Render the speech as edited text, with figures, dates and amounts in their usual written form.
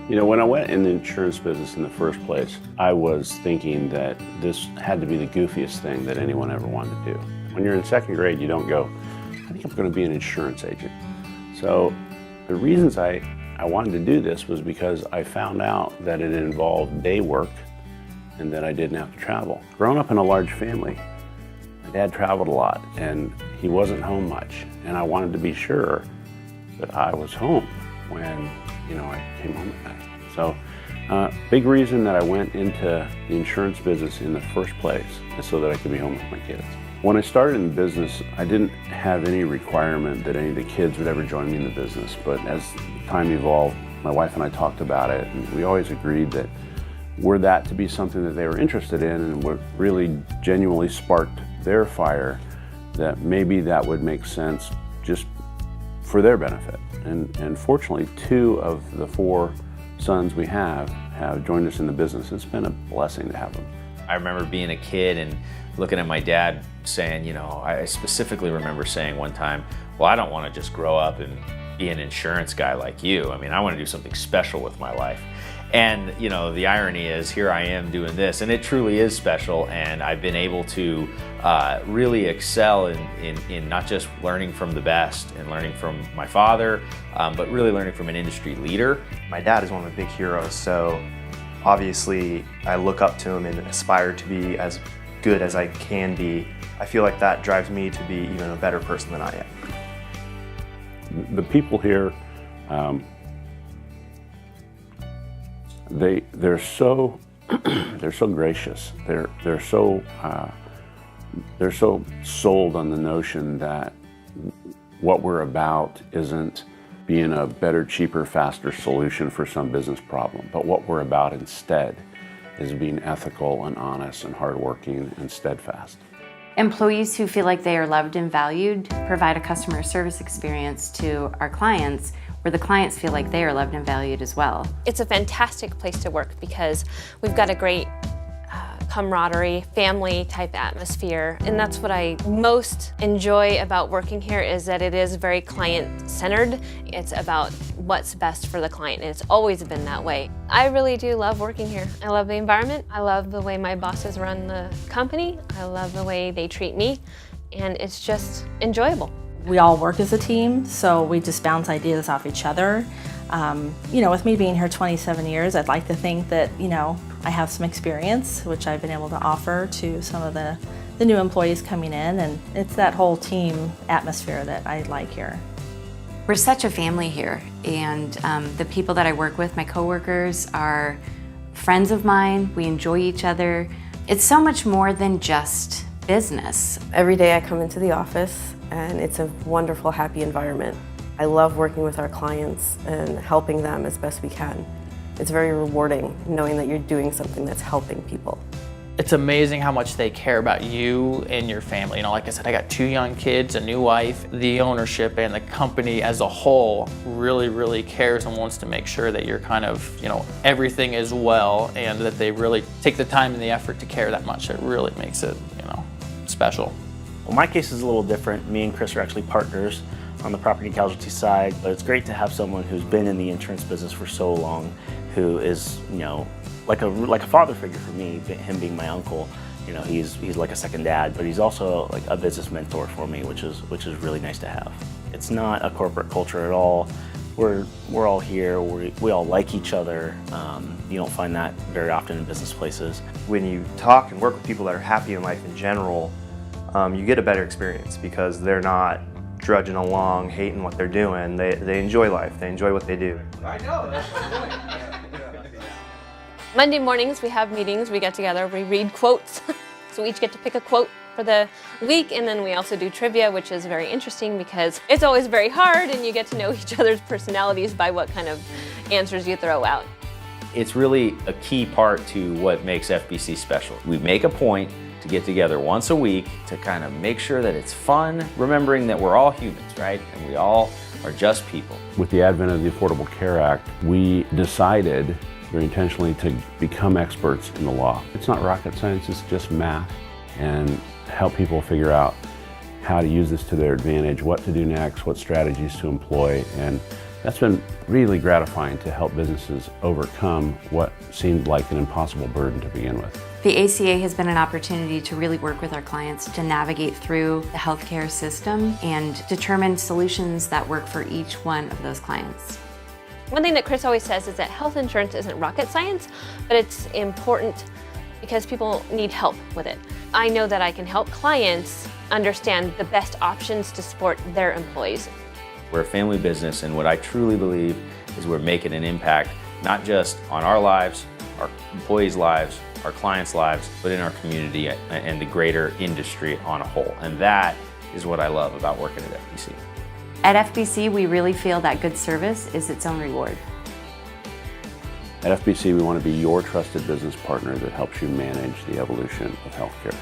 You know, when I went in the insurance business in the first place, I was thinking that this had to be the goofiest thing that anyone ever wanted to do. When you're in second grade, you don't go, I think I'm going to be an insurance agent. So the reasons I wanted to do this was because I found out that it involved day work and that I didn't have to travel. Growing up in a large family, my dad traveled a lot and he wasn't home much. And I wanted to be sure that I was home when, I came home at night. So, big reason that I went into the insurance business in the first place is so that I could be home with my kids. When I started in the business, I didn't have any requirement that any of the kids would ever join me in the business. But as time evolved, my wife and I talked about it, and we always agreed that were that to be something that they were interested in and what really genuinely sparked their fire, that maybe that would make sense just for their benefit. And fortunately, 2 of the 4 sons we have joined us in the business. It's been a blessing to have them. I remember being a kid and looking at my dad saying, I specifically remember saying one time, well, I don't want to just grow up and be an insurance guy like you. I mean, I want to do something special with my life. And, the irony is here I am doing this, and it truly is special, and I've been able to really excel in not just learning from the best and learning from my father, but really learning from an industry leader. My dad is one of my big heroes, so obviously I look up to him and aspire to be as good as I can be. I feel like that drives me to be even a better person than I am. The people here, they're so gracious. They're so sold on the notion that what we're about isn't being a better, cheaper, faster solution for some business problem, but what we're about instead is being ethical and honest and hardworking and steadfast. Employees who feel like they are loved and valued provide a customer service experience to our clients where the clients feel like they are loved and valued as well. It's a fantastic place to work because we've got a great camaraderie, family type atmosphere, and that's what I most enjoy about working here is that it is very client-centered. It's about what's best for the client, and it's always been that way. I really do love working here. I love the environment. I love the way my bosses run the company. I love the way they treat me, and it's just enjoyable. We all work as a team, so we just bounce ideas off each other. With me being here 27 years, I'd like to think that, I have some experience, which I've been able to offer to some of the new employees coming in, and it's that whole team atmosphere that I like here. We're such a family here, and the people that I work with, my coworkers, are friends of mine. We enjoy each other. It's so much more than just business. Every day I come into the office, and it's a wonderful, happy environment. I love working with our clients and helping them as best we can. It's very rewarding knowing that you're doing something that's helping people. It's amazing how much they care about you and your family. Like I said, I got 2 young kids, a new wife. The ownership and the company as a whole really, really cares and wants to make sure that you're kind of, everything is well, and that they really take the time and the effort to care that much. It really makes it, special. Well, my case is a little different. Me and Chris are actually partners on the property and casualty side, but it's great to have someone who's been in the insurance business for so long, who is, like a father figure for me, him being my uncle. He's like a second dad, but he's also like a business mentor for me, which is really nice to have. It's not a corporate culture at all. We're all here, we all like each other. You don't find that very often in business places. When you talk and work with people that are happy in life in general, you get a better experience because they're not drudging along, hating what they're doing. They enjoy life. They enjoy what they do. I know, that's the point. Monday mornings we have meetings, we get together, we read quotes. So we each get to pick a quote for the week, and then we also do trivia, which is very interesting because it's always very hard and you get to know each other's personalities by what kind of answers you throw out. It's really a key part to what makes FBC special. We make a point to get together once a week to kind of make sure that it's fun, remembering that we're all humans, right? And we all are just people. With the advent of the Affordable Care Act, we decided very intentionally to become experts in the law. It's not rocket science, it's just math, and help people figure out how to use this to their advantage, what to do next, what strategies to employ, and That's been really gratifying to help businesses overcome what seemed like an impossible burden to begin with. The ACA has been an opportunity to really work with our clients to navigate through the healthcare system and determine solutions that work for each one of those clients. One thing that Chris always says is that health insurance isn't rocket science, but it's important because people need help with it. I know that I can help clients understand the best options to support their employees. We're a family business, and what I truly believe is we're making an impact, not just on our lives, our employees' lives, our clients' lives, but in our community and the greater industry on a whole. And that is what I love about working at FBC. At FBC, we really feel that good service is its own reward. At FBC, we want to be your trusted business partner that helps you manage the evolution of healthcare.